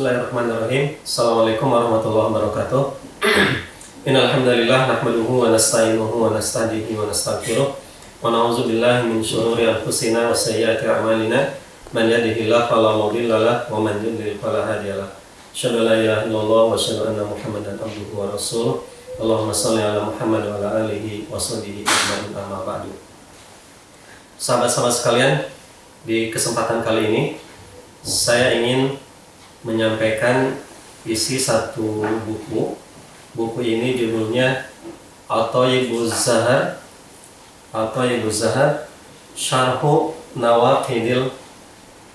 Bismillahirrahmanirrahim. Assalamualaikum warahmatullahi wabarakatuh. Innal hamdalillah nahmaduhu wa nasta'inuhu wa nasta'dihi wa nastaghfiruh wa na'udzu billahi min syururi anfusina wa sayyiati a'malina. Man yahdihillahu fala mudilla lahu wa man yudlil fala hadiya lahu. Asyhadu an la ilaha illallah wa asyhadu anna Muhammadan abduhu wa rasuluh. Allahumma shalli ala Muhammad wa ala alihi wa sahbihi ajmain, amma ba'du. Sahabat-sahabat sekalian, di kesempatan kali ini saya ingin menyampaikan isi satu buku. Buku ini judulnya At-Thayyibuz Zahar Syarhu Nawaqidil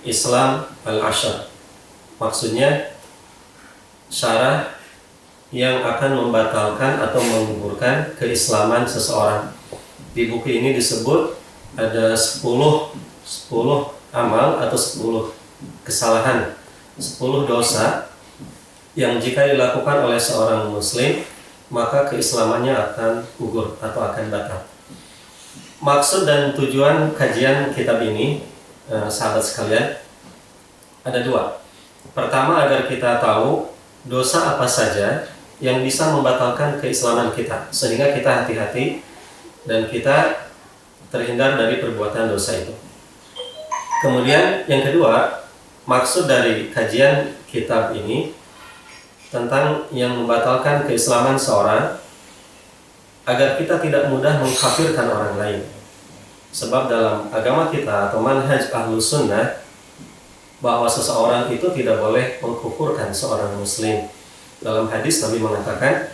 Islam Al-Ashar. Maksudnya syarah yang akan membatalkan atau menggugurkan keislaman seseorang. Di buku ini disebut ada 10 amal atau 10 kesalahan, 10 dosa yang jika dilakukan oleh seorang muslim maka keislamannya akan gugur atau akan batal. Maksud dan tujuan kajian kitab ini, sahabat sekalian, ada dua. Pertama, agar kita tahu dosa apa saja yang bisa membatalkan keislaman kita, sehingga kita hati-hati dan kita terhindar dari perbuatan dosa itu. Kemudian yang kedua, maksud dari kajian kitab ini tentang yang membatalkan keislaman seorang, agar kita tidak mudah mengkafirkan orang lain. Sebab dalam agama kita atau manhaj Ahlus Sunnah, bahwa seseorang itu tidak boleh mengkufurkan seorang muslim. Dalam hadis Nabi mengatakan,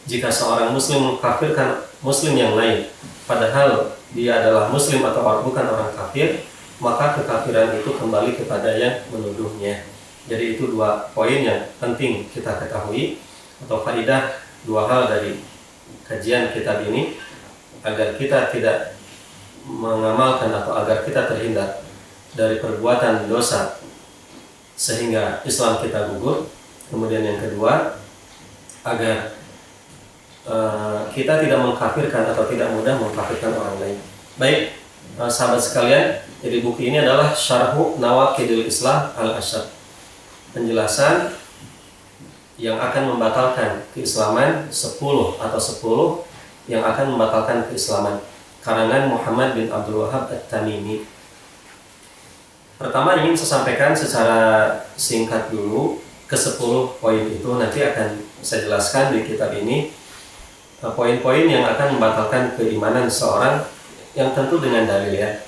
jika seorang muslim mengkafirkan muslim yang lain, padahal dia adalah muslim atau bukan orang kafir, maka kekafiran itu kembali kepada yang menuduhnya. Jadi itu dua poin yang penting kita ketahui, atau faidah dua hal dari kajian kitab ini, agar kita tidak mengamalkan atau agar kita terhindar dari perbuatan dosa sehingga Islam kita gugur. Kemudian yang kedua, agar kita tidak mengkafirkan atau tidak mudah mengkafirkan orang lain. Baik, sahabat sekalian, jadi buku ini adalah Syarhu Nawaqidil Islam Al-Ashar, penjelasan yang akan membatalkan keislaman 10 yang akan membatalkan keislaman, karangan Muhammad bin Abdul Wahhab At-Tamimi. Pertama ingin saya sampaikan secara singkat dulu ke 10 poin itu, nanti akan saya jelaskan di kitab ini poin-poin yang akan membatalkan keimanan seorang, yang tentu dengan dalil ya.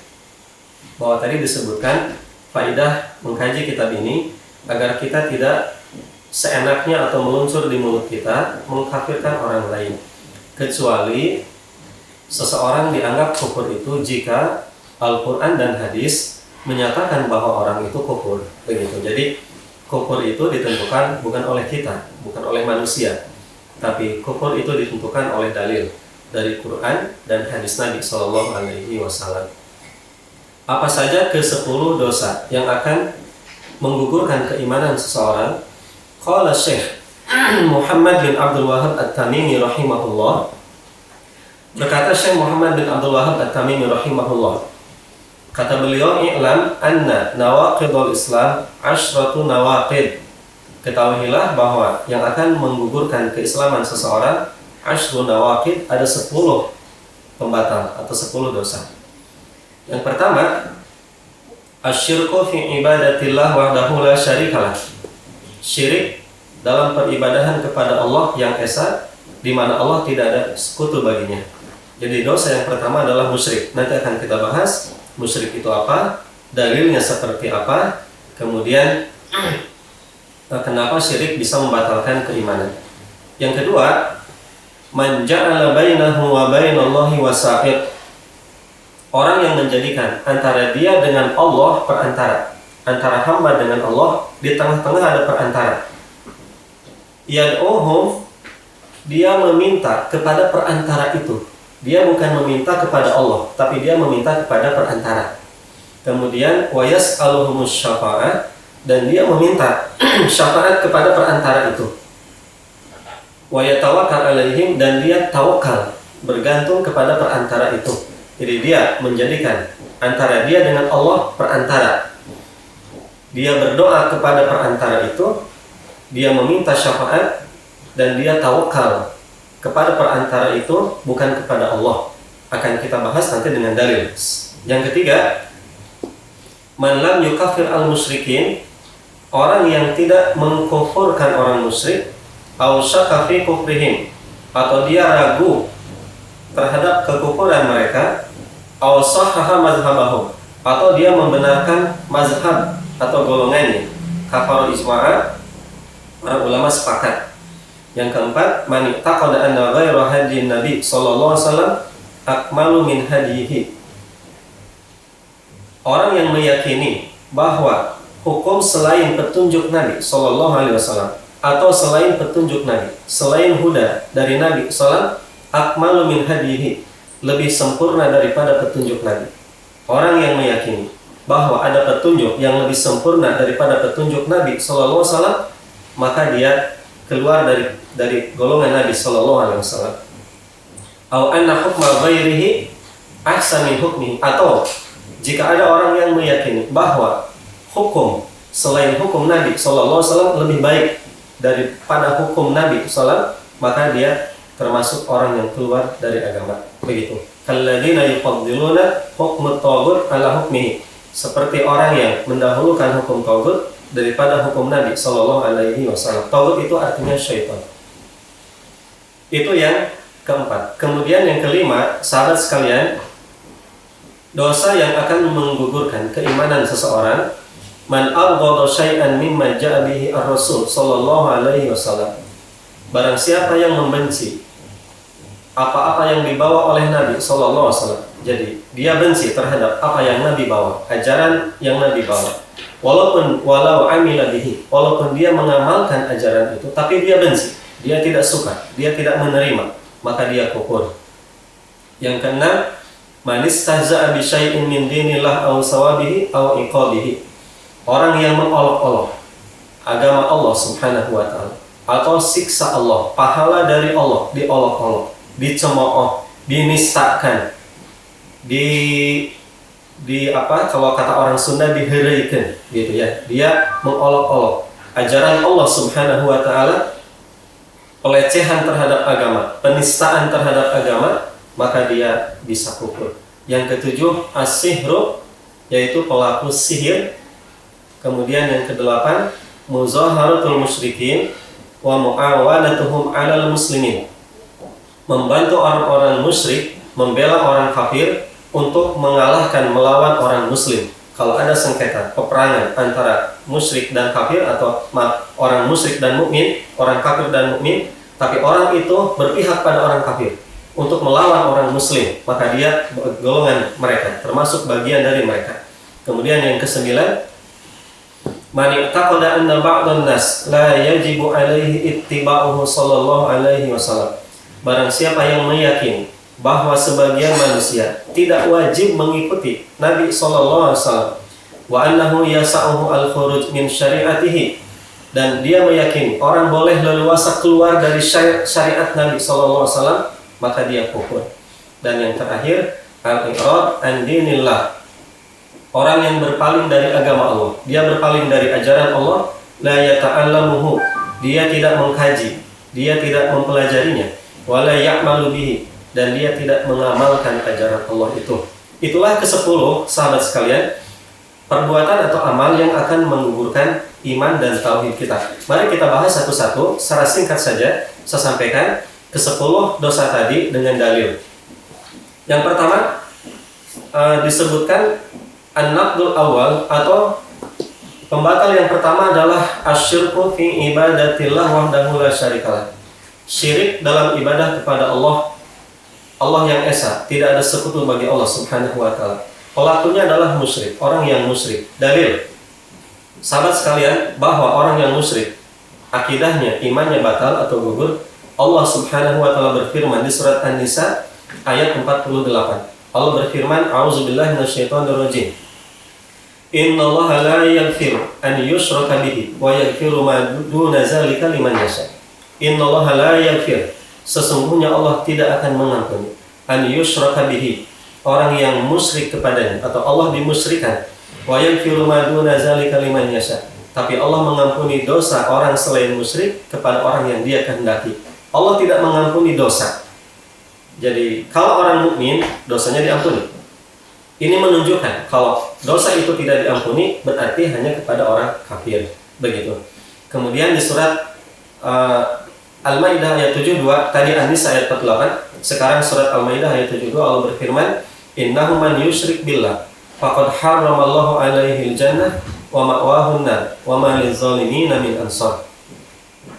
Bahwa tadi disebutkan faidah mengkaji kitab ini agar kita tidak seenaknya atau meluncur di mulut kita mengkafirkan orang lain, kecuali seseorang dianggap kufur itu jika Al-Quran dan hadis menyatakan bahwa orang itu kufur, begitu. Jadi kufur itu ditentukan bukan oleh kita, bukan oleh manusia, tapi kufur itu ditentukan oleh dalil dari Quran dan hadis Nabi Shallallahu Alaihi Wasallam. Apa saja ke-10 dosa yang akan menggugurkan keimanan seseorang? Qala Syekh Muhammad bin Abdul Wahhab At-Tamimi rahimahullah. Berkata Syekh Muhammad bin Abdul Wahhab At-Tamimi rahimahullah, kata beliau, i'lam anna nawaqidul Islam asyratu nawaqid. Ketahuilah bahwa yang akan menggugurkan keislaman seseorang, asyru nawaqid, ada 10 pembatal atau 10 dosa. Yang pertama, asyirku fi ibadatillah wahdahu la syarikalah. Syirik dalam peribadahan kepada Allah yang esa, di mana Allah tidak ada sekutu baginya. Jadi dosa yang pertama adalah musyrik. Nanti akan kita bahas musyrik itu apa, dalilnya seperti apa, kemudian kenapa syirik bisa membatalkan keimanan. Yang kedua, man ja'ala bainahu wa bainallahi wasa'id. Orang yang menjadikan antara dia dengan Allah perantara, antara hamba dengan Allah, di tengah-tengah ada perantara. Yad'uhum, dia meminta kepada perantara itu. Dia bukan meminta kepada Allah, tapi dia meminta kepada perantara. Kemudian wa yas'aluhumus syafa'ah, dan dia meminta syafaat kepada perantara itu. Wa yatawakkal alaihim, dan dia tawakal, bergantung kepada perantara itu. Jadi dia menjadikan antara dia dengan Allah perantara. dia berdoa kepada perantara itu, dia meminta syafaat, dan dia tawakal kepada perantara itu, bukan kepada Allah. Akan kita bahas nanti dengan dalil. Yang ketiga, man lam yukafir al-musyrikin, orang yang tidak mengkufurkan orang musyrik, aw syakka fi kufrihim, atau dia ragu terhadap kekufuran mereka, aw sahhaha mazhabahum, atau dia membenarkan mazhab atau golongannya, kafar ijma'a, para ulama sepakat. Yang keempat, man i'taqada anna ghayra hadyin nabi sallallahu alaihi wasallam akmalu min hadihi, orang yang meyakini bahwa hukum selain petunjuk Nabi sallallahu alaihi wasallam atau selain petunjuk Nabi, selain huda dari Nabi sallallahu, akmalu min hadihi, lebih sempurna daripada petunjuk Nabi. Orang yang meyakini bahwa ada petunjuk yang lebih sempurna daripada petunjuk Nabi sallallahu alaihi wasallam, maka dia keluar dari golongan Nabi sallallahu alaihi wasallam. Au anna hukma ghairihi ahsan min hukmihi, atau jika ada orang yang meyakini bahwa hukum selain hukum Nabi sallallahu alaihi wasallam lebih baik daripada hukum Nabi sallallahu, maka dia termasuk orang yang keluar dari agama. Begitu. Kalladzina yufaddiluna hukmut taghut ala hukmihi, seperti orang yang mendahulukan hukum taghut daripada hukum Nabi sallallahu alaihi wasallam. Taghut itu artinya syaitan. Itu yang keempat. Kemudian yang kelima, sahabat sekalian, dosa yang akan menggugurkan keimanan seseorang, man abghadha syai'an mimma ja'a bihi ar-rasul sallallahu alaihi wasallam, barang siapa yang membenci apa-apa yang dibawa oleh Nabi sallallahu alaihi wasallam. Jadi dia benci terhadap apa yang Nabi bawa, ajaran yang Nabi bawa, walau amila bihi, walaupun dia mengamalkan ajaran itu, tapi dia benci, dia tidak suka, dia tidak menerima, maka dia kufur. Yang keenam, man istahza'a bi syai'in min dinillah aw sawabihi aw iqabihi, orang yang mengolok-olok agama Allah Subhanahu wa taala atau siksa Allah, pahala dari Allah diolok-olok, dicemooh, dinistakan, kalau kata orang Sunda diheureukeun gitu ya. Dia mengolok-olok ajaran Allah Subhanahu wa taala, pelecehan terhadap agama, penistaan terhadap agama, maka dia bisa kufur. Yang ketujuh, as-sihru, yaitu pelaku sihir. Kemudian yang kedelapan, muzaharatul musyrikin wa mu'awanatuhum 'alal muslimin, membantu orang-orang musyrik, membela orang kafir untuk mengalahkan, melawan orang muslim. Kalau ada sengketa peperangan antara musyrik dan kafir, atau orang musyrik dan mukmin, orang kafir dan mukmin, tapi orang itu berpihak pada orang kafir untuk melawan orang muslim, maka dia golongan mereka, termasuk bagian dari mereka. Kemudian yang kesembilan, man i'taqada anna ba'dhan nas la yajibu alaihi ittiba'uhu sallallahu alaihi wasallam, barang siapa yang meyakini bahwa sebagian manusia tidak wajib mengikuti Nabi sallallahu alaihi wasallam, wa annahu yasa'uhu al-khuruj min syari'atihi, dan dia meyakini orang boleh leluasa keluar dari syariat Nabi sallallahu alaihi wasallam, maka dia kufur. Dan yang terakhir, al-i'rad an dinillah, orang yang berpaling dari agama Allah, dia berpaling dari ajaran Allah, la yata'allamuhu, dia tidak mengkaji, dia tidak mempelajarinya, wala ya'malu bihi, dan dia tidak mengamalkan ajaran Allah itu. Itulah ke-10 sahabat sekalian, perbuatan atau amal yang akan menggugurkan iman dan tauhid kita. Mari kita bahas satu-satu. Secara singkat saja saya sampaikan ke-10 dosa tadi dengan dalil. Yang pertama, disebutkan an-naqdul awal, atau pembatal yang pertama adalah asyirku fi ibadatillah wahdahu la syarikalah, syirik dalam ibadah kepada Allah yang esa, tidak ada sekutu bagi Allah Subhanahu wa taala. Pelakunya adalah musyrik, orang yang musyrik. Dalil, sahabat sekalian, bahwa orang yang musyrik akidahnya, imannya batal atau gugur. Allah Subhanahu wa taala berfirman di surat An-Nisa ayat 48. Allah berfirman, a'udzubillahi minasyaitonirrajim, innallaha la yaghfiru an yushraka bihi wa yaghfiru ma duna dzalika liman yasha. Innallaha la yaghfir, sesungguhnya Allah tidak akan mengampuni, an yushraka bihi, orang yang musyrik kepadanya atau Allah dimusyrikan, Wa yaghfiru ma duna dzalika liman yasha. Tapi Allah mengampuni dosa orang selain musyrik kepada orang yang Dia kehendaki. Allah tidak mengampuni dosa. Jadi kalau orang mukmin dosanya diampuni. Ini menunjukkan kalau dosa itu tidak diampuni berarti hanya kepada orang kafir. Begitu. Kemudian di surat Al-Maidah ayat 72, tadi An-Nisa ayat 48, sekarang surat Al-Maidah ayat 72 Allah berfirman, "Innahu man yusyrik billah faqad harramallahu 'alaihi al-jannah wa ma'wahu an-nar wa ma liz-zalimina min ansar."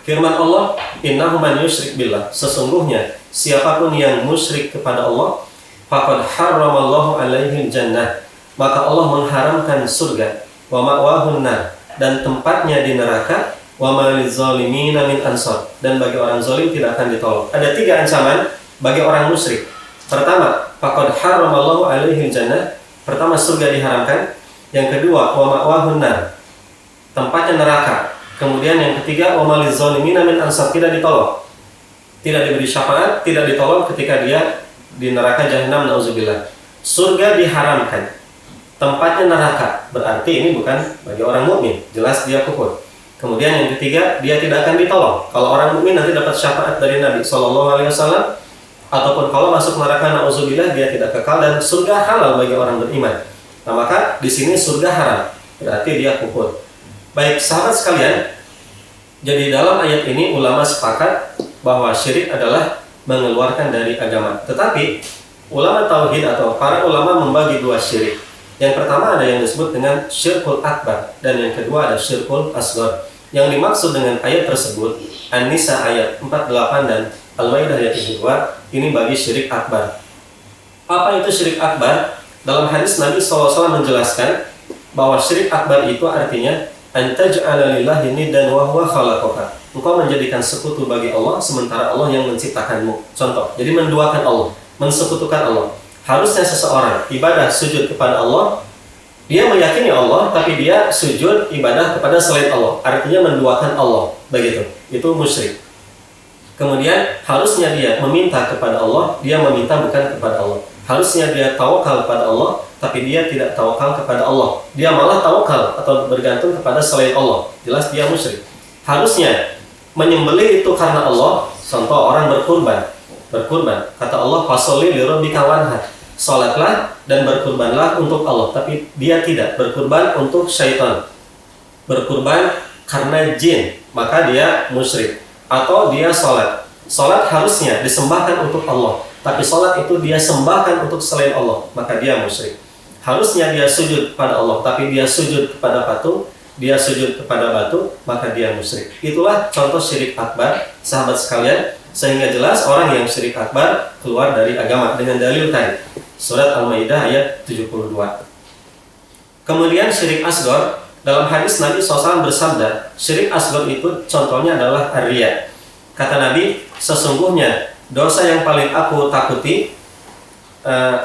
Firman Allah, "Innahu man yusyrik billah," sesungguhnya siapapun yang musyrik kepada Allah, faqad harramallahu 'alaihi al-jannah, maka Allah mengharamkan surga, wa ma'wahu an-nar, dan tempatnya di neraka, wa ma liz-zalimina min ansar, dan bagi orang zalim tidak akan ditolong. Ada 3 ancaman bagi orang musyrik. Pertama, faqad harramallahu 'alaihi al-jannah, pertama surga diharamkan. Yang kedua, wa ma'wahu an-nar, tempatnya neraka. Kemudian yang ketiga, wa ma liz-zalimina min ansar, tidak ditolong. Tidak diberi syafaat, tidak ditolong ketika dia di neraka jahanam, nauzubillah. Surga diharamkan, tempatnya neraka, berarti ini bukan bagi orang mukmin, jelas dia kufur. Kemudian yang ketiga, dia tidak akan ditolong. Kalau orang mukmin nanti dapat syafaat dari Nabi SAW, ataupun kalau masuk neraka, nauzubillah, dia tidak kekal, dan surga halal bagi orang beriman. Nah, maka di sini surga haram, berarti dia kufur. Baik sahabat sekalian, jadi dalam ayat ini ulama sepakat bahwa syirik adalah mengeluarkan dari agama. Tetapi ulama tauhid atau para ulama membagi 2 syirik. Yang pertama ada yang disebut dengan syirkul akbar, dan yang kedua ada syirkul asghar. Yang dimaksud dengan ayat tersebut An-Nisa ayat 48 dan Al-Maidah ayat 72, ini bagi syirik akbar. Apa itu syirik akbar? Dalam hadis Nabi SAW menjelaskan bahwa syirik akbar itu artinya antaj'ala lillahi niddan wa huwa khalaqaka. Engkau menjadikan sekutu bagi Allah sementara Allah yang menciptakanmu. Contoh, jadi menduakan Allah, mensekutukan Allah. Harusnya seseorang ibadah sujud kepada Allah, dia meyakini Allah, tapi dia sujud ibadah kepada selain Allah, artinya menduakan Allah. Begitu, itu musyrik. Kemudian harusnya dia meminta kepada Allah, dia meminta bukan kepada Allah. Harusnya dia tawakal kepada Allah, tapi dia tidak tawakal kepada Allah. Dia malah tawakal atau bergantung kepada selain Allah. Jelas dia musyrik. Harusnya menyembelih itu karena Allah. Contoh, orang berkurban. Kata Allah, "Fasholli lirabbika wanhar." Salatlah dan berkurbanlah untuk Allah, tapi dia tidak berkurban untuk syaitan. Berkurban karena jin, maka dia musyrik. Atau dia salat. Salat harusnya disembahkan untuk Allah, tapi salat itu dia sembahkan untuk selain Allah, maka dia musyrik. Harusnya dia sujud kepada Allah, tapi dia sujud kepada patung, dia sujud kepada batu, maka dia musyrik. Itulah contoh syirik akbar, sahabat sekalian, sehingga jelas orang yang syirik akbar keluar dari agama dengan dalil tadi, surat Al-Maidah ayat 72. Kemudian syirik asghar, dalam hadis Nabi SAW bersabda, syirik asghar itu contohnya adalah ar-riya. Kata Nabi, sesungguhnya dosa yang paling aku takuti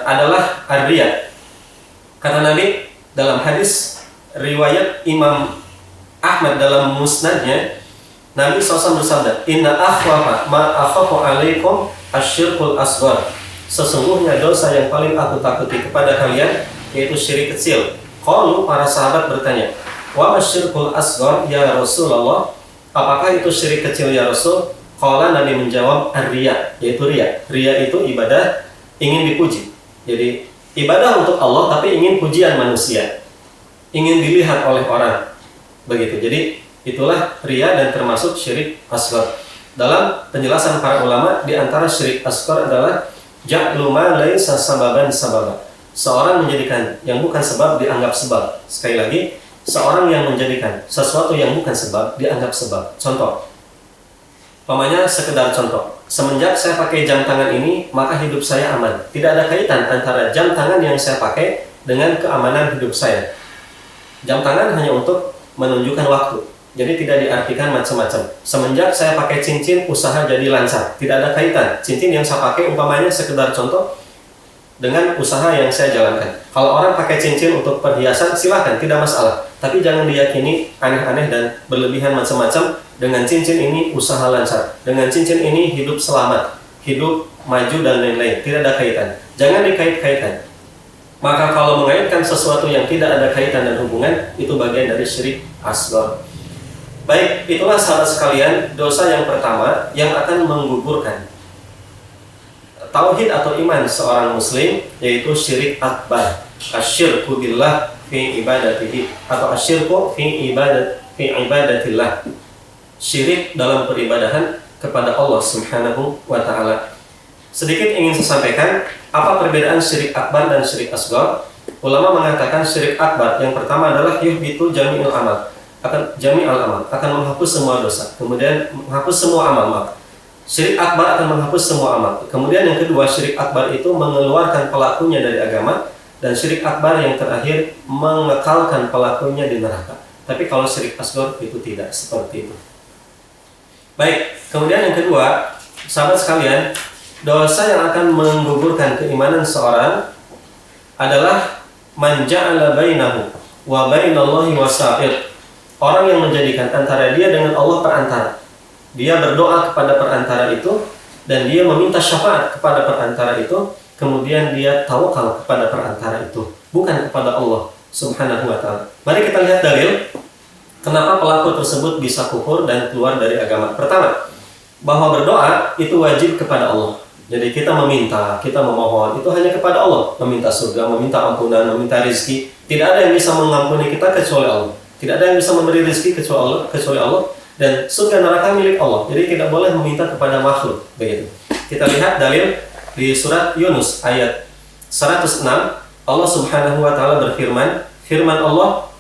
adalah ar-riya. Kata Nabi dalam hadis riwayat Imam Ahmad dalam musnadnya, Nabi SAW bersabda, "Inna akhwafa ma akhafu alaikum asyirkul asghar." Sesungguhnya dosa yang paling aku takuti kepada kalian yaitu syirik kecil. Qalu, para sahabat bertanya, "Wa masyirkul asghar ya Rasulullah?" Apakah itu syirik kecil ya Rasul? Qala, Nabi menjawab, ar-riya, yaitu riya. Riya itu ibadah ingin dipuji. Jadi ibadah untuk Allah tapi ingin pujian manusia, ingin dilihat oleh orang. Begitu. Jadi itulah riya dan termasuk syirik asghar. Dalam penjelasan para ulama, di antara syirik asghar adalah ja'lu ma laisa sababan sababa. Seorang menjadikan yang bukan sebab dianggap sebab. Sekali lagi, seorang yang menjadikan sesuatu yang bukan sebab dianggap sebab. Contoh, umpamanya sekedar contoh, semenjak saya pakai jam tangan ini, maka hidup saya aman. Tidak ada kaitan antara jam tangan yang saya pakai dengan keamanan hidup saya. Jam tangan hanya untuk menunjukkan waktu, jadi tidak diartikan macam-macam. Semenjak saya pakai cincin, usaha jadi lancar. Tidak ada kaitan cincin yang saya pakai, umpamanya sekedar contoh, dengan usaha yang saya jalankan. Kalau orang pakai cincin untuk perhiasan, silahkan, tidak masalah. Tapi jangan diyakini aneh-aneh dan berlebihan macam-macam. Dengan cincin ini usaha lancar, dengan cincin ini hidup selamat, hidup maju dan lain-lain. Tidak ada kaitan. Jangan dikait-kaitkan. Maka kalau mengaitkan sesuatu yang tidak ada kaitan dan hubungan, itu bagian dari syirik asghar. Baik, itulah sahabat sekalian dosa yang pertama yang akan menggugurkan tauhid atau iman seorang muslim, yaitu syirik akbar. Asyirku billah fi ibadatihi, atau asyirku fi ibadatillah. Syirik dalam peribadahan kepada Allah Subhanahu wa taala. Sedikit ingin saya sampaikan apa perbedaan syirik akbar dan syirik asghar. Ulama mengatakan syirik akbar yang pertama adalah yuhbitu jami'ul amal, akan menghapus semua dosa, kemudian menghapus semua amal. Syirik akbar akan menghapus semua amal. Kemudian yang kedua, syirik akbar itu mengeluarkan pelakunya dari agama, dan syirik akbar yang terakhir mengekalkan pelakunya di neraka. Tapi kalau syirik asghar itu tidak seperti itu. Baik, kemudian yang kedua, sahabat sekalian, dosa yang akan menggugurkan keimanan seorang adalah man ja'ala bainahu wa bainallahi wasa'id. Orang yang menjadikan antara dia dengan Allah perantara. Dia berdoa kepada perantara itu dan dia meminta syafaat kepada perantara itu, kemudian dia tawakal kepada perantara itu, bukan kepada Allah Subhanahu wa taala. Mari kita lihat dalil kenapa pelaku tersebut bisa kufur dan keluar dari agama. Pertama, bahwa berdoa itu wajib kepada Allah. Jadi kita meminta, kita memohon itu hanya kepada Allah, meminta surga, meminta ampunan, meminta rezeki. Tidak ada yang bisa mengampuni kita kecuali Allah. Tidak ada yang bisa memberi rezeki kecuali Allah. Dan surga neraka milik Allah. Jadi tidak boleh meminta kepada makhluk. Begitu. Kita lihat dalil di surat Yunus ayat 106. Allah Subhanahu wa taala berfirman, firman Allah,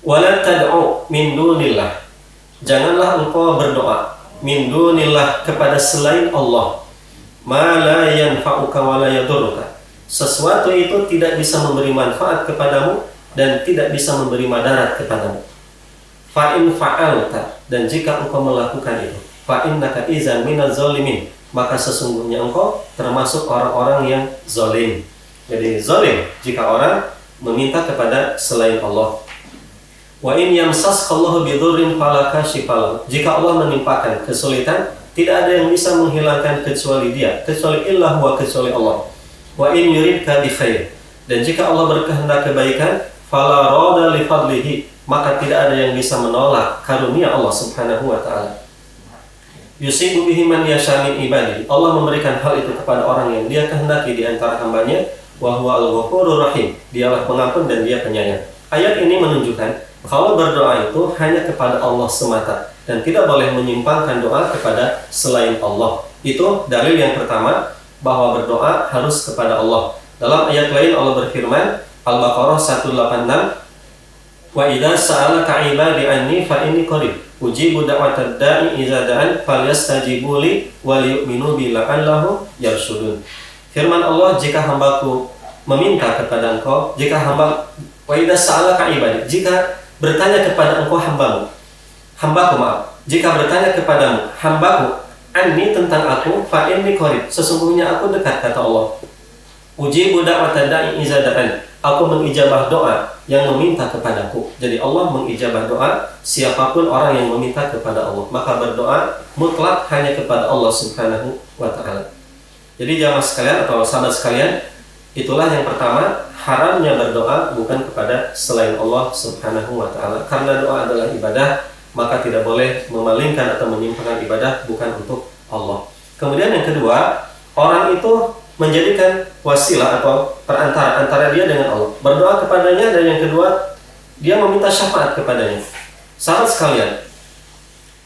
"Wala tad'u min dunillah." Janganlah engkau berdoa min dunillah, kepada selain Allah. Ma la yanfa'uka wa la yadurruka. Sesuatu itu tidak bisa memberi manfaat kepadamu dan tidak bisa memberi madarat kepadamu. Fa in fa'alta, dan jika engkau melakukan itu, fa innaka idzan minaz zalimin, maka sesungguhnya engkau termasuk orang-orang yang zalim. Jadi zalim jika orang meminta kepada selain Allah. Wa in yamsaskallahu bidurrin fala kashifa lahu. Jika Allah menimpakan kesulitan, tidak ada yang bisa menghilangkan kecuali Dia, kecuali illah wa, kecuali Allah. Wa in yuridka bi khair, dan jika Allah berkehendak kebaikan, fala rada li fadlihi, maka tidak ada yang bisa menolak karunia Allah Subhanahu wa taala. Yusibu bihi man yasha min ibadihi. Allah memberikan hal itu kepada orang yang Dia kehendaki di antara hamba-Nya. Wa huwa al-ghafurur rahim. Dialah pengampun dan Dia penyayang. Ayat ini menunjukkan kalau berdoa itu hanya kepada Allah semata dan tidak boleh menyimpangkan doa kepada selain Allah. Itu dalil yang pertama, bahwa berdoa harus kepada Allah. Dalam ayat lain Allah berfirman, Al-Baqarah 186, "Wa idza sa'alaka 'ibadi anni fa inni qarib ujibu da'watad da'i idza da'an falyastajibu li wa liyu'minu bi la'allahum yarshudun." Firman Allah, jika hambaku meminta kepada engkau, wa idza sa'alaka 'ibadi, jika bertanya kepada engkau jika bertanya kepadamu hambaku anni, tentang aku, fa inni qarib, sesungguhnya aku dekat, kata Allah. Ujibu da'watad da'i idza da'an, aku mengijabah doa yang meminta kepadaku. Jadi Allah mengijabah doa siapapun orang yang meminta kepada Allah. Maka berdoa mutlak hanya kepada Allah Subhanahu wa taala. Jadi jamaah sekalian atau sahabat sekalian, itulah yang pertama, haramnya berdoa bukan kepada selain Allah Subhanahu wa taala. Karena doa adalah ibadah, maka tidak boleh memalingkan atau menyimpangkan ibadah bukan untuk Allah. Kemudian yang kedua, orang itu menjadikan wasilah atau perantara antara dia dengan Allah, berdoa kepadanya, dan yang kedua dia meminta syafaat kepadanya. Sahabat sekalian,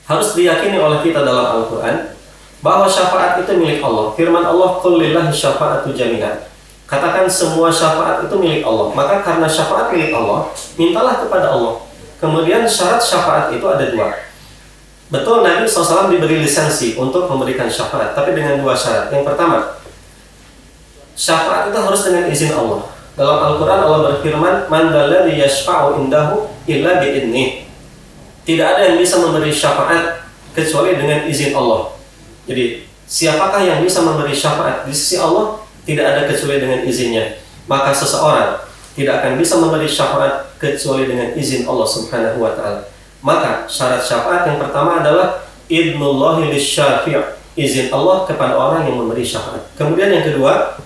harus diyakini oleh kita dalam Al-Quran bahwa syafaat itu milik Allah. Firman Allah, "Qul lillahi syafa'atu jami'an." Katakan semua syafaat itu milik Allah. Maka karena syafaat milik Allah, mintalah kepada Allah. Kemudian syarat syafaat itu ada dua. Betul, Nabi SAW diberi lisensi untuk memberikan syafaat, tapi dengan dua syarat. Yang pertama, syafaat itu harus dengan izin Allah. Dalam Al-Quran Allah berfirman, "Man dzalladzi yashfa'u indahu illa bi'idnih." Tidak ada yang bisa memberi syafaat kecuali dengan izin Allah. Jadi, siapakah yang bisa memberi syafaat di sisi Allah? Tidak ada kecuali dengan izinnya. Maka seseorang tidak akan bisa memberi syafaat kecuali dengan izin Allah Subhanahu wa taala. Maka syarat syafaat yang pertama adalah idnullahi lisyafi', izin Allah kepada orang yang memberi syafaat. Kemudian yang kedua,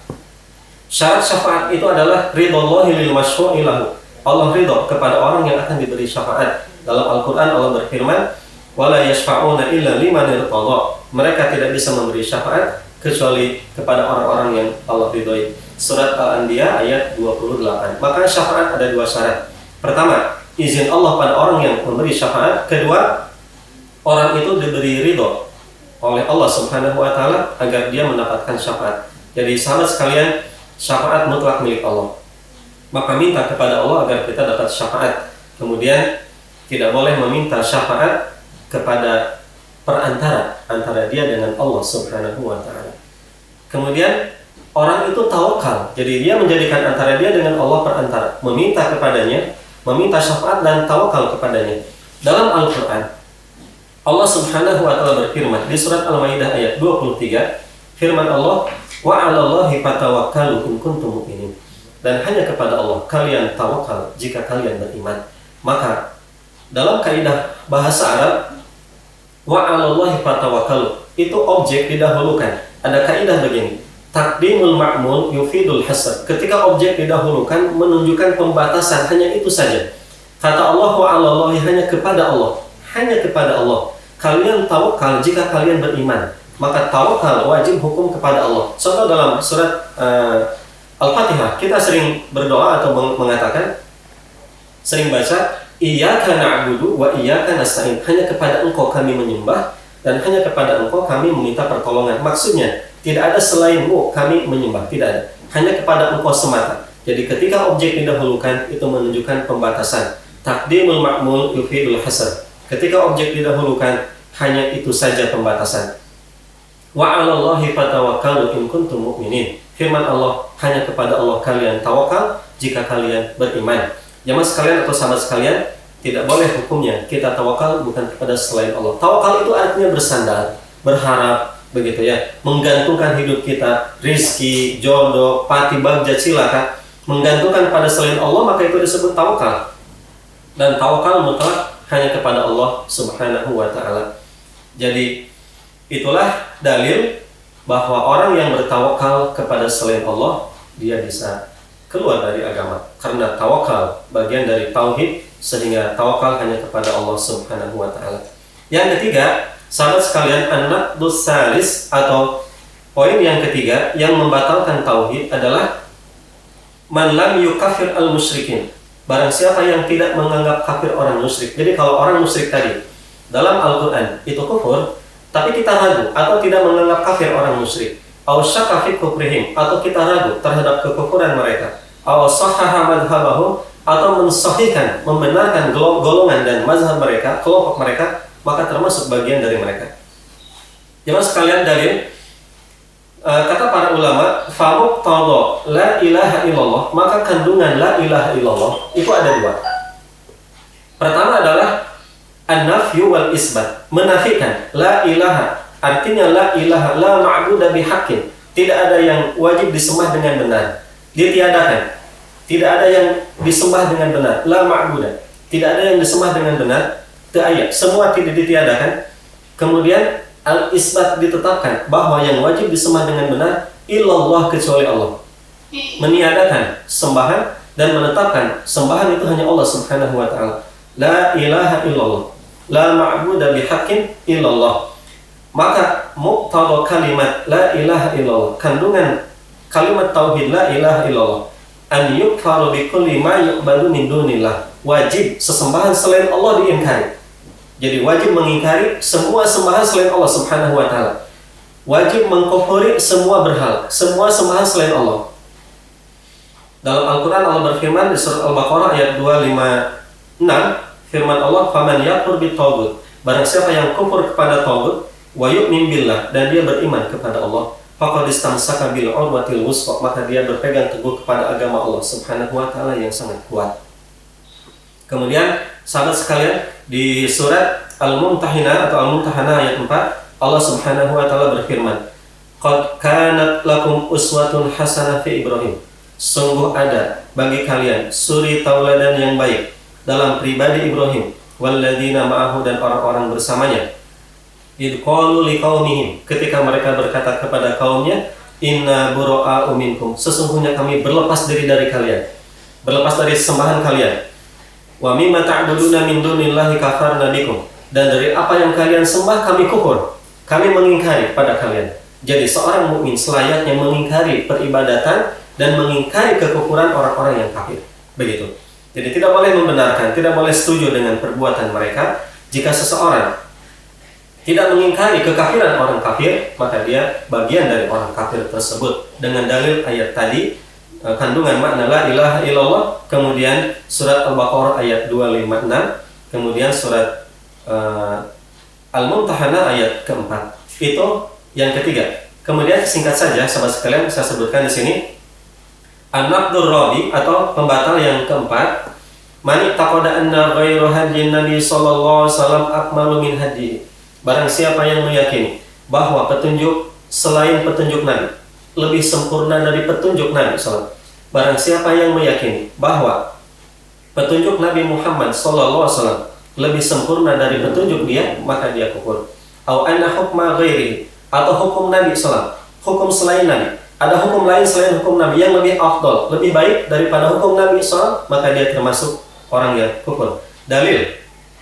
Syarat syafaat itu adalah ridhallahi lil masyru'i lahu. Allah ridha kepada orang yang akan diberi syafaat. Dalam Al-Qur'an Allah berfirman, "Wala yashfa'una illa liman irtadha." Mereka tidak bisa memberi syafaat kecuali kepada orang-orang yang Allah ridhoi. Surat Al-Anbiya ayat 28. Maka syafaat ada dua syarat. Pertama, izin Allah pada orang yang memberi syafaat. Kedua, orang itu diberi ridho oleh Allah Subhanahu wa taala agar dia mendapatkan syafaat. Jadi sahabat sekalian, syafaat mutlak milik Allah. Maka minta kepada Allah agar kita dapat syafaat. Kemudian tidak boleh meminta syafaat kepada perantara antara dia dengan Allah Subhanahu wa taala. Kemudian orang itu tawakal. Jadi dia menjadikan antara dia dengan Allah perantara, meminta kepadanya, meminta syafaat dan tawakal kepadanya. Dalam Al-Qur'an Allah Subhanahu wa taala berfirman di surat Al-Maidah ayat 23, firman Allah, "Wa 'alallahi fatawakkalu in kuntum mu'minin." Dan hanya kepada Allah kalian tawakal jika kalian beriman. Maka dalam kaidah bahasa Arab, wa 'alallahi fatawakkalu itu objek didahulukan. Ada kaidah begini, taqdimul ma'mul yufidul hasr. Ketika objek didahulukan menunjukkan pembatasan, hanya itu saja. Kata Allah, wa 'alallahi, hanya kepada Allah. Hanya kepada Allah kalian tawakal jika kalian beriman. Maka tawakal wajib hukum kepada Allah. Contoh dalam surat Al-Fatihah, kita sering berdoa atau mengatakan, sering baca, iyyaka na'budu wa iyyaka nasta'in. Hanya kepada Engkau kami menyembah dan hanya kepada Engkau kami meminta pertolongan. Maksudnya, tidak ada selainmu kami menyembah, tidak ada. Hanya kepada Engkau semata. Jadi ketika objek didahulukan itu menunjukkan pembatasan. Taqdimul ma'mul yufidul hasr. Ketika objek didahulukan, hanya itu saja pembatasan. Wa 'alallahi fatawakkalu in kuntum mu'minin. Firman Allah, hanya kepada Allah kalian tawakal jika kalian beriman. Jamaah sekalian atau sahabat sekalian, tidak boleh hukumnya kita tawakal bukan kepada selain Allah. Tawakal itu artinya bersandar, berharap, begitu ya, menggantungkan hidup kita, rizki, jodoh, pati, bagja, cilaka, menggantungkan pada selain Allah, maka itu disebut tawakal. Dan tawakal mutlak hanya kepada Allah Subhanahu wa taala. Jadi itulah dalil bahwa orang yang bertawakal kepada selain Allah, dia bisa keluar dari agama. Karena tawakal bagian dari tauhid, sehingga tawakal hanya kepada Allah Subhanahu wa taala. Yang ketiga, sahabat sekalian, an-naqdus salis atau poin yang ketiga yang membatalkan tauhid adalah man lam yukafir al-musyrikin. Barang siapa yang tidak menganggap kafir orang musyrik. Jadi kalau orang musyrik tadi dalam Al-Qur'an itu kufur, tapi kita ragu atau tidak menganggap kafir orang musyrik, aw syakka fi kufrihim, atau kita ragu terhadap kekufuran mereka, aw sahhaha madhhabahum, atau mensahihkan, membenarkan golongan dan mazhab mereka, kelompok mereka, maka termasuk bagian dari mereka. Jemaah sekalian, dalil kata para ulama, famuqtada la ilaha illallah, maka kandungan la ilaha illallah itu ada dua. Pertama adalah an-nafyu wal isbat, menafikan la ilaha, artinya la ilaha, la ma'budu bihaqqin, tidak ada yang wajib disembah dengan benar, ditiadakan. Tidak ada yang disembah dengan benar, la ma'budu, tidak ada yang disembah dengan benar, ayat, semua tidak ditiadakan. Kemudian al-isbat ditetapkan bahwa yang wajib disembah dengan benar illallah, kecuali Allah. Meniadakan sembahan dan menetapkan sembahan itu hanya Allah Subhanahu wa taala. La ilaha illallah, la ma'budu bihaqqin illallah. Maka muqtada kalimat la ilaha illallah, kandungan kalimat tauhid la ilaha illallah, an yukfaru bi kulli ma yuqbalu min dunillah, wajib sesembahan selain Allah diingkari. Jadi wajib mengingkari semua sembahan selain Allah Subhanahu wa taala. Wajib mengkufuri semua berhala, semua sembahan selain Allah. Dalam Al-Qur'an Allah berfirman di surat Al-Baqarah ayat 256, firman Allah, "Faman yakfur bit-taghut." Barang siapa yang kufur kepada taghut, wa yu'min billah, dan dia beriman kepada Allah, faqad istamsaka bil 'urwatil wuthqa, maka dia berpegang teguh kepada agama Allah Subhanahu wa taala yang sangat kuat. Kemudian sahabat sekalian, di surat Al-Mumtahinah atau Al-Mumtahanah ayat 4, Allah Subhanahu wa taala berfirman, "Qad kanat lakum uswatun hasanah fi Ibrahim." Sungguh ada bagi kalian suri tauladan yang baik dalam pribadi Ibrahim, walladzina ma'ahu, dan orang-orang bersamanya. Id qalu liqaumihim, ketika mereka berkata kepada kaumnya, inna bura'a'u minkum, sesungguhnya kami berlepas diri dari kalian, berlepas dari sembahan kalian. Wa mimma ta'buduna min dunillahi kafarna bikum, dan dari apa yang kalian sembah kami kufur, kami mengingkari pada kalian. Jadi seorang mukmin selayaknya mengingkari peribadatan dan mengingkari kekufuran orang-orang yang kafir. Begitu. Jadi tidak boleh membenarkan, tidak boleh setuju dengan perbuatan mereka. Jika seseorang tidak mengingkari kekafiran orang kafir, maka dia bagian dari orang kafir tersebut. Dengan dalil ayat tadi, kandungan makna la ilaha illallah, kemudian surat Al-Baqarah ayat 256, kemudian surat Al-Mumtahanah ayat keempat. Itu yang ketiga. Kemudian singkat saja sahabat sekalian, saya sebutkan di sini an-naqdur rabi atau pembatal yang keempat, man taqada anna ghairu hadyin Nabi sallallahu alaihi wasallam akmalu min hadihi. Barang siapa yang meyakini bahwa petunjuk selain petunjuk Nabi lebih sempurna dari petunjuk Nabi SAW. Barang siapa yang meyakini bahwa petunjuk Nabi Muhammad SAW lebih sempurna dari petunjuk dia, maka dia kufur. Au anna hukma ghairihi, atau hukum Nabi SAW, hukum selain Nabi, ada hukum lain selain hukum Nabi yang lebih afdal, lebih baik daripada hukum Nabi SAW, maka dia termasuk orang yang kufur. Dalil,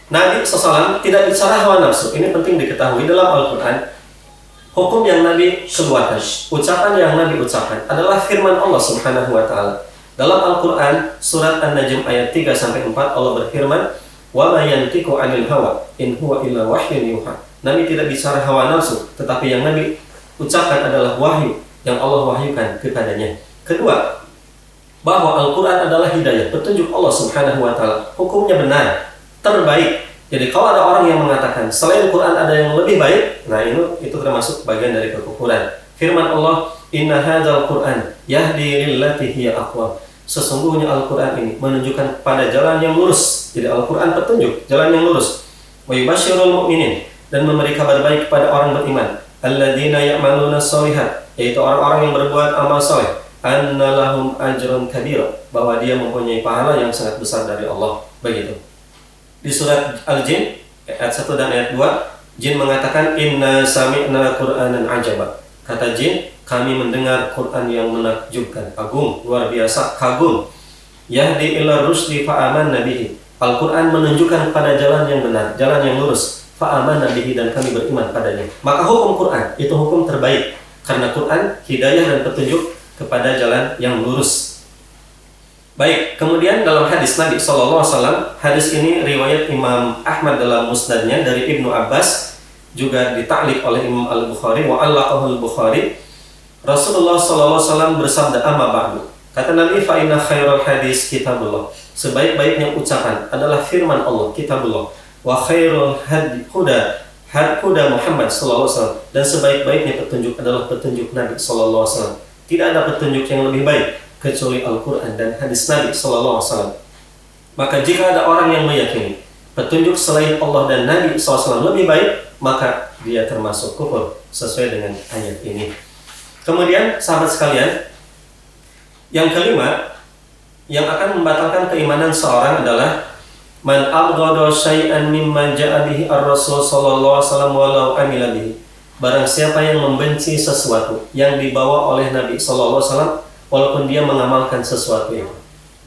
Nabi SAW tidak bicara hawa nafsu. Ini penting diketahui dalam Al-Quran. Hukum yang Nabi keluarkan, ucapan yang Nabi ucapkan adalah firman Allah Subhanahu wa Ta'ala. Dalam Al-Quran, surat An-Najm ayat 3-4, Allah berfirman, "Wa ma yantiqu 'anil hawa, in huwa illa wahyun yuha." Nabi tidak bicara hawa nafsu, tetapi yang Nabi ucapkan adalah wahyu yang Allah wahyukan kepadanya. Kedua, bahwa Al-Quran adalah hidayah, petunjuk Allah Subhanahu wa Ta'ala. Hukumnya benar, terbaik. Jadi kalau ada orang yang mengatakan selain Quran ada yang lebih baik, nah itu termasuk bagian dari kekufuran. Firman Allah, "Inna hadzal Qur'an yahdi lillati hiya aqwam." Sesungguhnya Al-Quran ini menunjukkan pada jalan yang lurus. Jadi Al-Quran petunjuk, jalan yang lurus. Wa yubasysyirul mu'minin, dan memberi kabar baik kepada orang beriman. Alladzina ya'maluna sholihat, yaitu orang-orang yang berbuat amal saleh. Anna lahum ajrun kabira, bahwa dia mempunyai pahala yang sangat besar dari Allah. Begitu. Di surat Al-Jin ayat 1 dan ayat 2, jin mengatakan inna sami'na Qur'anan ajaba. Kata jin, kami mendengar Quran yang menakjubkan, agung, luar biasa, kagum. Yahdi ila rusli fa'amanna bihi. Al-Quran menunjukkan pada jalan yang benar, jalan yang lurus. Fa'amanna bihi, dan kami beriman padanya. Maka hukum Quran itu hukum terbaik, karena Quran hidayah dan petunjuk kepada jalan yang lurus. Baik, kemudian dalam hadis Nabi SAW, hadis ini riwayat Imam Ahmad dalam musnadnya dari Ibnu Abbas, juga ditaklik oleh Imam Al-Bukhari, wa allaqahu Al-Bukhari. Rasulullah SAW bersabda, amma ba'du. Kata Nabi, fa inna khairal hadis kitabullah. Sebaik-baiknya ucapan adalah firman Allah, kitabullah. Wa khairul huda Muhammad SAW. Dan sebaik-baiknya petunjuk adalah petunjuk Nabi SAW. Tidak ada petunjuk yang lebih baik kecuali Al-Quran dan hadis Nabi SAW. Maka jika ada orang yang meyakini petunjuk selain Allah dan Nabi SAW lebih baik, maka dia termasuk kufur sesuai dengan ayat ini. Kemudian sahabat sekalian, yang kelima yang akan membatalkan keimanan seorang adalah man abghada syai'an mimma ja'a bihi ar-rasul sallallahu alaihi wasallam walau amila bihi. Barang siapa yang membenci sesuatu yang dibawa oleh Nabi sallallahu alaihi wasallam walaupun dia mengamalkan sesuatu itu.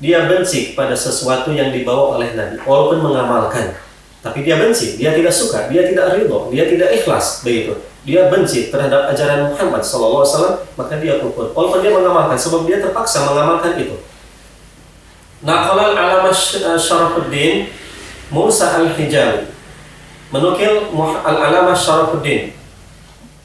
Dia benci kepada sesuatu yang dibawa oleh Nabi walaupun mengamalkan, tapi dia benci, dia tidak suka, dia tidak ridho, dia tidak ikhlas, begitu. Dia benci terhadap ajaran Muhammad SAW, maka dia kufur walaupun dia mengamalkan, sebab dia terpaksa mengamalkan itu. Naqalal Allamah Syarafuddin Musa Al-Hijawi, menukil Al-Allamah Syarafuddin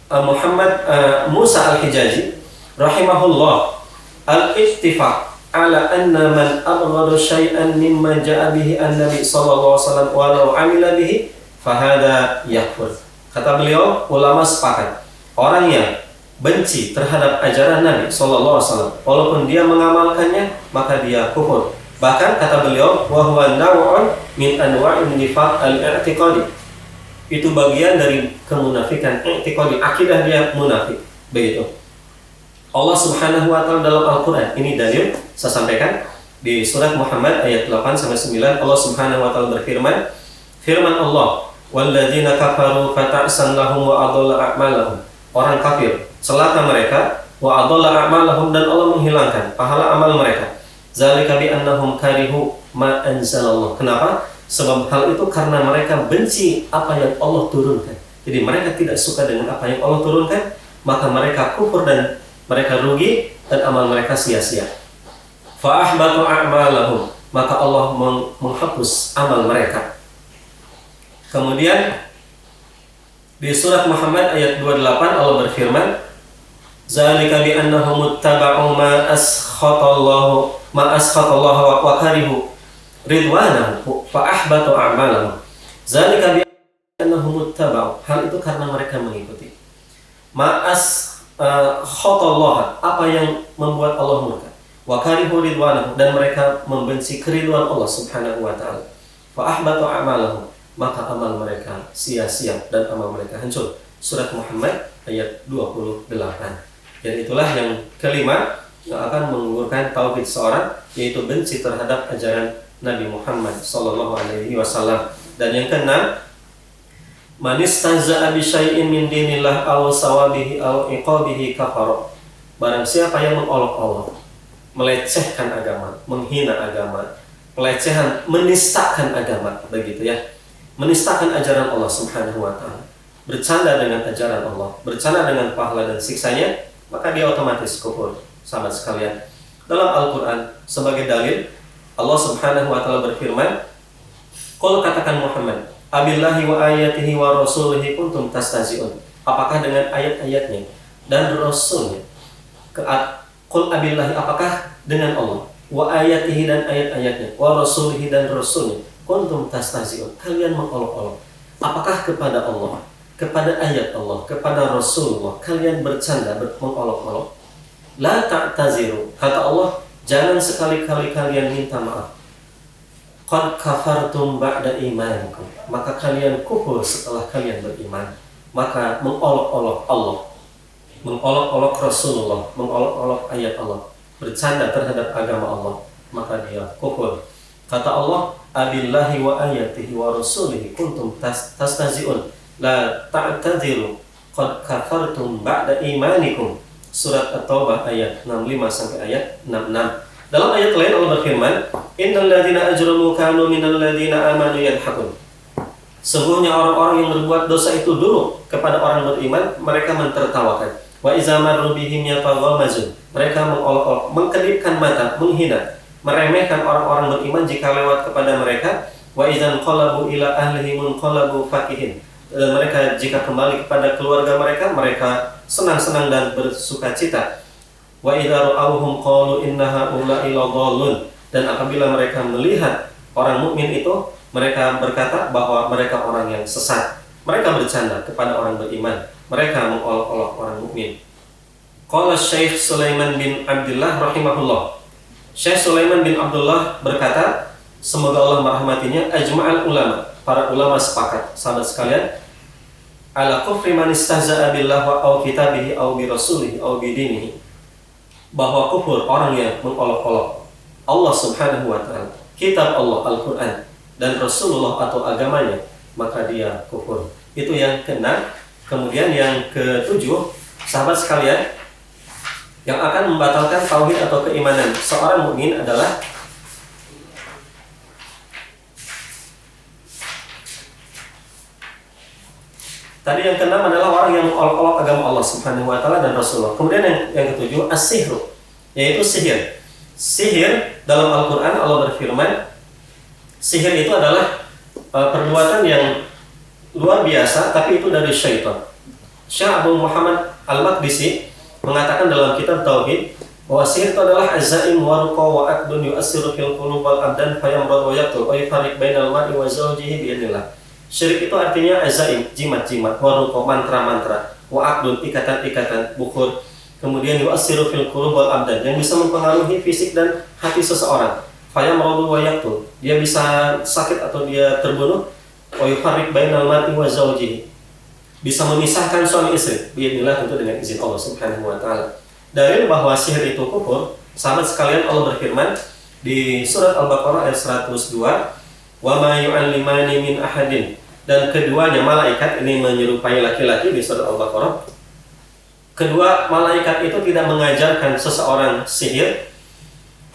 Muhammad Musa Al-Hijazi rahimahullah al-ittifaq ala anna man abghada syai'an mimma ja'a bihi an-nabi sallallahu alaihi wasallam walau amila bihi fahada yakfur. Kata beliau, ulama sepakat, orang yang benci terhadap ajaran Nabi sallallahu alaihi wasallam walaupun dia mengamalkannya, maka dia kufur. Bahkan kata beliau, wa huwa naw'un min anwa'in nifaq al-i'tiqadi. Itu bagian dari kemunafikan i'tiqadi, akidah dia munafik. Begitu. Allah Subhanahu wa Ta'ala dalam Al-Quran, ini dalil saya sampaikan di surat Muhammad ayat 8-9, Allah Subhanahu wa Ta'ala berfirman, firman Allah, walladzina kafaru fata'san lahum wa adalla a'malahum. Orang kafir celaka mereka wa adalla a'malahum, dan Allah menghilangkan pahala amal mereka. Zalika bi annahum karihu ma anzalallah. Kenapa? Sebab hal itu karena mereka benci apa yang Allah turunkan. Jadi mereka tidak suka dengan apa yang Allah turunkan, maka mereka kufur dan mereka rugi dan amal mereka sia-sia. Fa ahbatu a'malahum, maka Allah menghapus amal mereka. Kemudian di surat Muhammad ayat 28 Allah berfirman, zalika bi annahum ittaba'u ma askhatallahu wa karihu ridwanahu fa ahbatu a'malahum. Zalika bi annahum ittaba'u, hal itu karena mereka mengikuti ma askhatallahu, apa yang membuat Allah murka, wa karihu ridwanahu, dan mereka membenci keridhaan Allah Subhanahu wa taala. Fa ahbatu a'malahum, maka amal mereka sia-sia dan amal mereka hancur. Surat Muhammad ayat 28. Dan itulah yang kelima yang akan menggugurkan tauhid seorang, yaitu benci terhadap ajaran Nabi Muhammad sallallahu alaihi wasallam. Dan yang keenam, man istahza'a bi syai'in min dinillah aw sawabihi aw iqabihi kafara. Barang siapa yang mengolok-olok, melecehkan agama, menghina agama, pelecehan, menistakan agama, begitu ya. Menistakan ajaran Allah Subhanahu wa taala, bercanda dengan ajaran Allah, bercanda dengan pahala dan siksanya, maka dia otomatis kufur. Sahabat sekalian, dalam Al-Qur'an sebagai dalil Allah Subhanahu wa taala berfirman, "Qul, katakan Muhammad, abillahi wa ayatihi wa rasulihi kuntum tastahzi'un." Apakah dengan ayat-ayatnya dan rasulnya? Qul abillahi, apakah dengan Allah, wa ayatihi, dan ayat-ayatnya, wa rasulihi, dan rasulnya, kuntum tastahzi'un, kalian mengolok-olok. Apakah kepada Allah, kepada ayat Allah, kepada Rasulullah kalian bercanda, mengolok-olok? La ta'taziru, kata Allah, jangan sekali-kali kalian minta maaf. Qad kafartum ba'da imanikum, maka kalian kufur setelah kalian beriman. Maka mengolok-olok Allah, mengolok-olok Rasulullah, mengolok-olok ayat Allah, bercanda terhadap agama Allah, maka dia kufur. Kata Allah, abillahi wa ayatihi wa rasulihi kuntum tastahzi'un la ta'tadziru qad kafartum ba'da imanikum. Surat At-Taubah ayat 65 sampai ayat 66. Dalam ayat lain Allah berfirman, innal ladzina ajramu kanu minal ladzina amanu yadhakun. Sungguhnya orang-orang yang berbuat dosa itu dulu kepada orang beriman mereka mentertawakan. Wa iza marru bihim yataghamazun, mereka mengolok-olok, mengkedipkan mata, menghina, meremehkan orang-orang beriman jika lewat kepada mereka. Wa idzan qalabu ila ahlihim qalabu fakihin, dan mereka jika kembali kepada keluarga mereka, mereka senang-senang dan bersukacita. Wa idza ra'awhum qalu inna haula'i ladallun, dan apabila mereka melihat orang mukmin itu, mereka berkata bahwa mereka orang yang sesat. Mereka bercanda kepada orang beriman, mereka mengolok-olok orang mukmin. Qala Syekh Sulaiman bin Abdullah rahimahullah, Syekh Sulaiman bin Abdullah berkata, semoga Allah merahmatinya, ajma'al ulama, para ulama sepakat, sahabat sekalian, ala kufri man istahza'a billah wa aw kitabihi aw bi rasulihi aw bi dinihi, bahwa kufur orang yang mengolok-olok Allah Subhanahu wa taala, kitab Allah Al-Qur'an, dan Rasulullah atau agamanya, maka dia kufur. Itu yang keenam. Kemudian yang ketujuh, sahabat sekalian, yang akan membatalkan tauhid atau keimanan seorang mukmin adalah tadi yang keenam adalah orang yang mengolok-olok agama Allah Subhanahu wa taala dan Rasulullah. Kemudian yang ketujuh, as-sihru, yaitu sihir. Sihir dalam Al-Qur'an Allah berfirman, sihir itu adalah perbuatan yang luar biasa, tapi itu dari syaitan. Syekh Abu Muhammad Al-Maqdisi mengatakan dalam kitab Tauhid bahwa sihir itu adalah azaim wa ruqa wa aqdun yu'assiru fil qulub wal abdan fayamrad wa yaqtul wa yufarriq bainal mar'i wa zawjihi bi idznillah. Syirik itu artinya azaim, jimat-jimat, wa ruqa, mantra-mantra, wa aqdun, ikatan-ikatan, bukhur. Kemudian yu'assiru fil qulub wal abdan, yang bisa mempengaruhi fisik dan hati seseorang. Fayamrad wa yaqtul, dia bisa sakit atau dia terbunuh. Wa yufarriq bainal mar'i wa zawjihi, bisa memisahkan suami istri, biidznillah, tentu dengan izin Allah Subhanahu wa taala. Dalil bahwa sihir itu kufur, sahabat sekalian, Allah berfirman di surat Al-Baqarah ayat 102, wa ma yu'allimani min ahadin, dan keduanya malaikat, ini menyerupai laki-laki di surat Al-Baqarah, Kedua, malaikat itu tidak mengajarkan seseorang sihir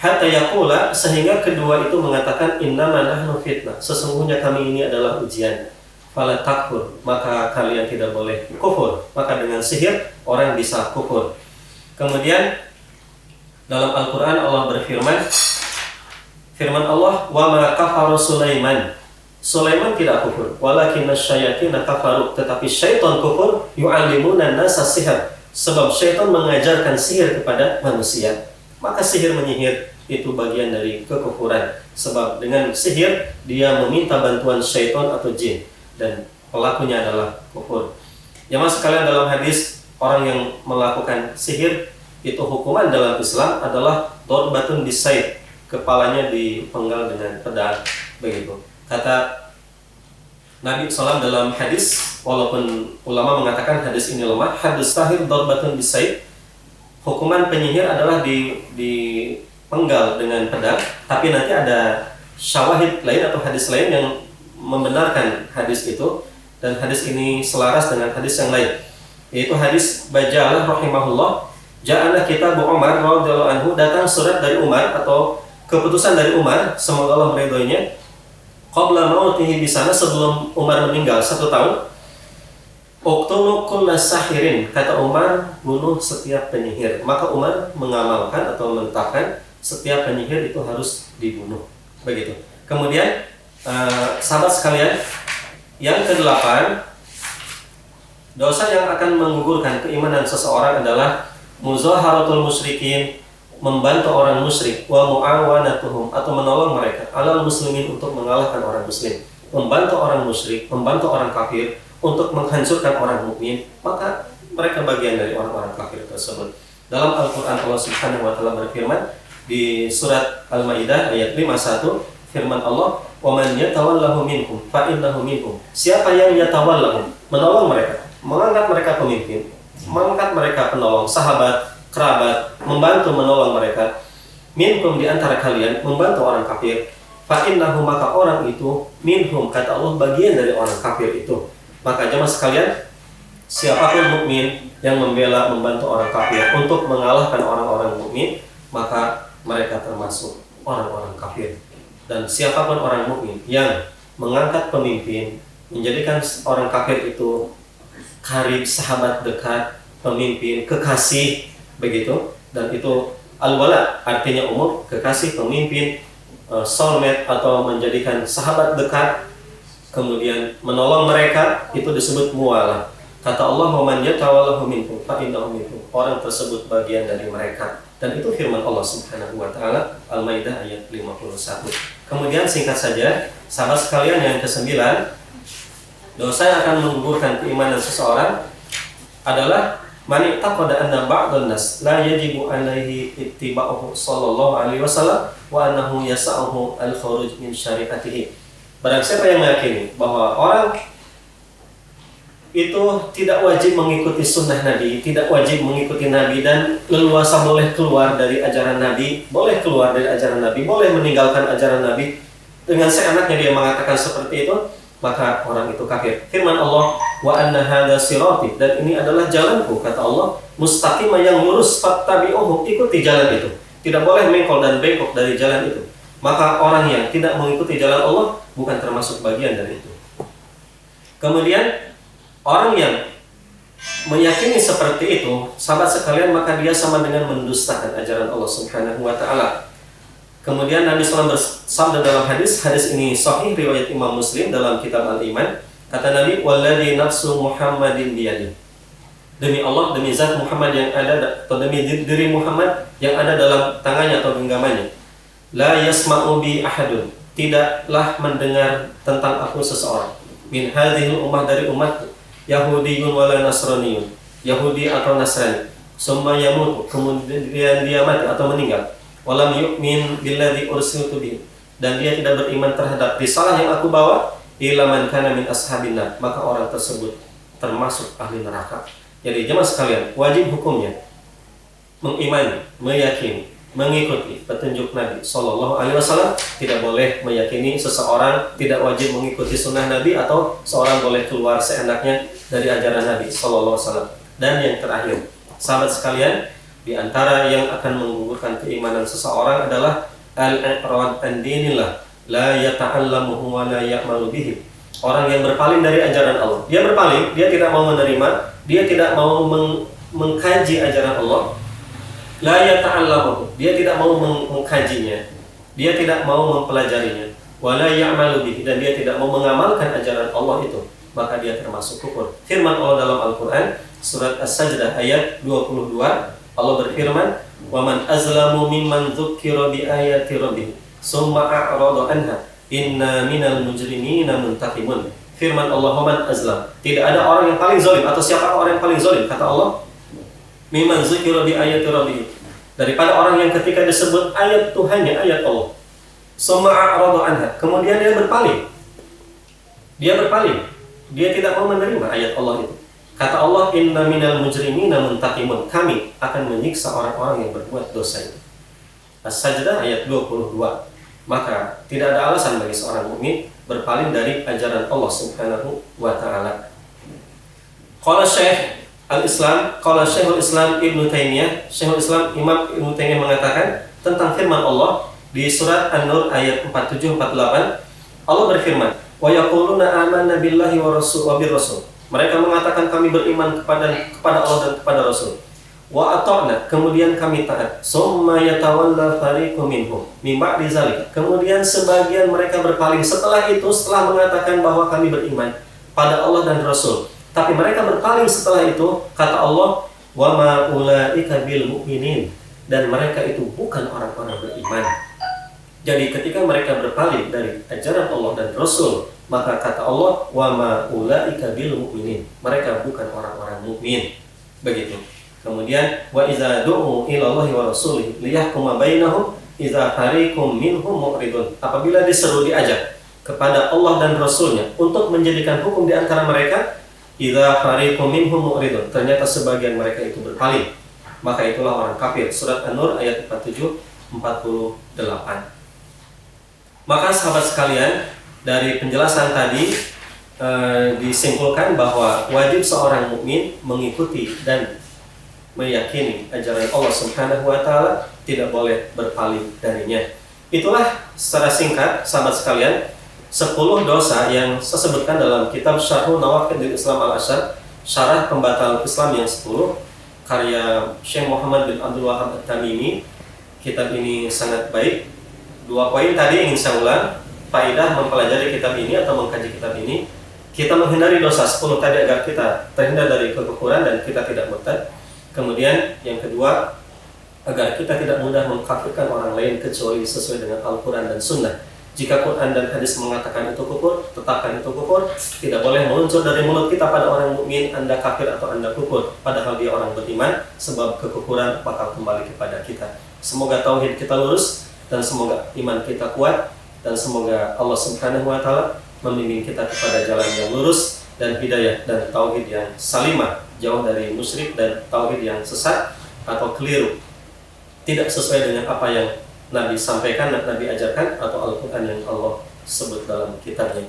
hatta yaqula, sehingga kedua itu mengatakan innama nahnu fitnah, sesungguhnya kami ini adalah ujian. Fala takfur, maka kalian tidak boleh kufur. Maka dengan sihir orang bisa kufur. Kemudian dalam Al-Qur'an Allah berfirman, firman Allah, wa ma kafara Sulaiman, Sulaiman tidak kufur, walakinna syayatina kafaru, tetapi syaitan kufur, yu'allimuna nasa sihir, sebab syaitan mengajarkan sihir kepada manusia. Maka sihir menyihir itu bagian dari kekufuran, sebab dengan sihir dia meminta bantuan syaitan atau jin, dan pelakunya adalah kufur. Jamaah sekalian, dalam hadis orang yang melakukan sihir itu hukuman dalam Islam adalah dorbatun bisayf, kepalanya dipenggal dengan pedang, begitu. Kata Nabi SAW dalam hadis, walaupun ulama mengatakan hadis ini lemah, hadis sahih dorbatun bisayf, hukuman penyihir adalah dipenggal dengan pedang. Tapi nanti ada syawahid lain atau hadis lain yang membenarkan hadis itu, dan hadis ini selaras dengan hadis yang lain, yaitu hadis Bajalah rahimahullah, ja'ana kitab Umar radhiyallahu anhu, datang surat dari Umar atau keputusan dari Umar, semoga Allah meridhoinya, qabla mautihi, di sana sebelum Umar meninggal 1 tahun, uqtulu kulla sahirin, kata Umar, bunuh setiap penyihir. Maka Umar mengamalkan atau menetapkan setiap penyihir itu harus dibunuh, begitu. Kemudian sahabat sekalian, yang ke-8, dosa yang akan menggugurkan keimanan seseorang adalah muzaharatul musyrikin, membantu orang musyrik, wa mu'awanatuhum, atau menolong mereka, alal muslimin, untuk mengalahkan orang muslim. Membantu orang musyrik, membantu orang kafir untuk menghancurkan orang mukmin, maka mereka bagian dari orang-orang kafir tersebut. Dalam Al-Qur'an Allah Subhanahu wa taala berfirman di surat Al-Maidah ayat 51, firman Allah, "Wa man yatawallahu minkum fa innahu minhum." Siapa yang yatawallahu, menolong mereka, mengangkat mereka pemimpin, mengangkat mereka penolong, sahabat, kerabat, membantu menolong mereka, minhum, di antara kalian, membantu orang kafir, fa innahu, maka orang itu, minhum, kata Allah, bagian dari orang kafir itu. Maka jemaah sekalian, siapapun mukmin yang membela, membantu orang kafir untuk mengalahkan orang-orang mukmin, maka mereka termasuk orang-orang kafir. Dan siapapun orang mukmin yang mengangkat pemimpin, menjadikan orang kafir itu karib, sahabat dekat, pemimpin, kekasih, begitu, dan itu al-wala, artinya umum, kekasih, pemimpin, soulmate, atau menjadikan sahabat dekat, kemudian menolong mereka, itu disebut muwalah. Kata Allah, "Wa man yatawallahu minkum fa innahu minhum." Orang tersebut bagian dari mereka. Dan itu firman Allah Subhanahu wa taala, Al-Maidah ayat 51. Kemudian singkat saja, sahabat sekalian, yang ke-9, dosa yang akan menggugurkan keimanan seseorang adalah man taqada anna ba'dhan nas la yajibu alaihi ittiba'uhu sallallahu alaihi wasallam wa annahu yas'uhu al-khuruj min syariatihi. Barang siapa yang meyakini bahwa orang itu tidak wajib mengikuti sunnah Nabi, tidak wajib mengikuti Nabi, dan leluasa boleh keluar dari ajaran Nabi, boleh keluar dari ajaran Nabi, boleh meninggalkan ajaran Nabi, dengan seenaknya dia mengatakan seperti itu, maka orang itu kafir. Firman Allah, wa anna hadza sirati, dan ini adalah jalanku, kata Allah, mustaqim, yang lurus, fattabi'uhu, ikuti jalan itu. Tidak boleh mengkol dan bengkok dari jalan itu. Maka orang yang tidak mengikuti jalan Allah bukan termasuk bagian dari itu. Kemudian orang yang meyakini seperti itu, sahabat sekalian, maka dia sama dengan mendustakan ajaran Allah Subhanahu wa taala. Kemudian Nabi SAW bersabda dalam hadis ini sahih riwayat Imam Muslim dalam kitab Al-Iman, kata Nabi, "Walladzi nafsu Muhammadin biyadihi." Demi Allah, demi zat Muhammad yang ada, atau demi diri Muhammad yang ada dalam tangannya atau genggamannya, la yasma'u bi ahadun, tidaklah mendengar tentang aku seseorang, min hadhil ummah, dari umat, Yahudiyun wala Nasraniyun, Yahudi atau Nasrani, summa yamutu, kemudian dia mati atau meninggal, walam yu'min billadzi ursiltu bihi, dan dia tidak beriman terhadap risalah yang aku bawa, illa man kana min ashabina, maka orang tersebut termasuk ahli neraka. Jadi jemaah sekalian, wajib hukumnya mengimani, meyakini, mengikuti petunjuk Nabi Sallallahu Alaihi Wasallam. Tidak boleh meyakini seseorang tidak wajib mengikuti sunnah Nabi, atau seorang boleh keluar seenaknya dari ajaran Nabi Sallallahu Alaihi Wasallam. Dan yang terakhir, Sahabat sekalian, di antara yang akan menggugurkan keimanan seseorang adalah al-i'rad an dinillah, la yata'allamuhu wa la ya'malu bihi. Orang yang berpaling dari ajaran Allah. Dia berpaling, dia tidak mau menerima, dia tidak mau mengkaji ajaran Allah. La yata'allamuhu, dia tidak mau mengkajinya, dia tidak mau mempelajarinya. Wa la ya'malu bihi, dan dia tidak mau mengamalkan ajaran Allah itu, maka dia termasuk kufur. Firman Allah dalam Al-Qur'an surat As-Sajdah ayat 22, Allah berfirman, "Wa man azlamu mimman dzukkira bi ayati rabbih, summa a'rada anha, inna minal mujrimina muntaqimun." Firman Allah, "Wa man azlam." Tidak ada orang yang paling zalim, atau siapa orang yang paling zalim, kata Allah, mimman dzukkira bi ayati rabbih, daripada orang yang ketika disebut ayat Tuhannya, ayat Allah, summa a'rada anha, kemudian dia berpaling. Dia tidak mau menerima ayat Allah itu. Kata Allah, "Inna minal mujrimina muntaqimun." Kami akan menyiksa orang-orang yang berbuat dosa itu. As-Sajdah ayat 22. Maka tidak ada alasan bagi seorang mukmin berpaling dari ajaran Allah Subhanahu wa taala. Qala Syekh Al-Islam, qala Syekhul Islam Ibnu Taimiyah, Syekhul Islam Imam Ibnu Taimiyah mengatakan tentang firman Allah di surat An-Nur ayat 47-48, Allah berfirman, "Wa yaquluna amanna billahi wa bir rasul." Mereka mengatakan kami beriman kepada Allah dan kepada Rasul. Wa ata'na, kemudian kami taat. Summa yatawalla fariqum minhum min ba'di zalika. Kemudian sebagian mereka berpaling setelah itu, setelah mengatakan bahwa kami beriman pada Allah dan Rasul. Tapi mereka berpaling setelah itu, kata Allah, "Wa ma ulaika bil mu'minin." Dan mereka itu bukan orang-orang beriman. Jadi ketika mereka berpaling dari ajaran Allah dan Rasul, maka kata Allah, "Wa ma ulaika bil mu'minin." Mereka bukan orang-orang mukmin. Begitu. Kemudian, "Wa idza du'u ila Allahi wa rasulihi liyahkuma bainahum idza fariqum minhum mu'ridun." Apabila diseru, diajak kepada Allah dan Rasulnya untuk menjadikan hukum di antara mereka, idza fariqum minhum mu'ridun, ternyata sebagian mereka itu berpaling, maka itulah orang kafir. Surat An-Nur ayat 47-48. Maka sahabat sekalian, dari penjelasan tadi disimpulkan bahwa wajib seorang mukmin mengikuti dan meyakini ajaran Allah Subhanahu wa taala, tidak boleh berpaling darinya. Itulah secara singkat sahabat sekalian 10 dosa yang saya sebutkan dalam kitab Syarhun Nawaqidil Islam Al-Asyar, Syarah Pembatal Islam yang 10, karya Syekh Muhammad bin Abdul Wahhab At-Tamimi. Kitab ini sangat baik. 2 poin tadi ingin saya ulang. Faedah mempelajari kitab ini atau mengkaji kitab ini, kita menghindari dosa 10 tadi agar kita terhindar dari kekufuran dan kita tidak murtad. Kemudian yang kedua, agar kita tidak mudah mengkafirkan orang lain kecuali sesuai dengan Al-Quran dan Sunnah. Jika Quran dan hadis mengatakan itu kufur, tetapkan itu kufur. Tidak boleh muncul dari mulut kita pada orang mukmin, Anda kafir atau Anda kufur, padahal dia orang beriman, sebab kekufuran bakal kembali kepada kita. Semoga tauhid kita lurus, dan semoga iman kita kuat, dan semoga Allah Subhanahu wa taala membimbing kita kepada jalan yang lurus dan hidayah dan tauhid yang salimah, jauh dari musyrik dan tauhid yang sesat atau keliru, tidak sesuai dengan apa yang Nabi sampaikan, Nabi ajarkan, atau Al-Quran yang Allah sebut dalam kitabnya.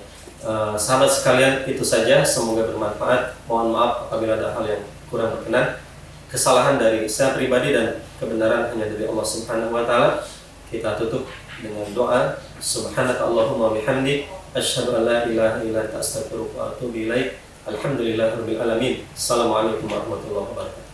Sahabat sekalian, itu saja, semoga bermanfaat. Mohon maaf apabila ada hal yang kurang berkenan. Kesalahan dari saya pribadi dan kebenaran hanya dari Allah Subhanahu wa taala. Kita tutup dengan doa. Subhanaka Allahumma bihamdik, asyhadu an la ilaha illa anta astaghfiruka wa atubu ilaik. Alhamdulillahirabbil alamin. Assalamualaikum warahmatullahi wabarakatuh.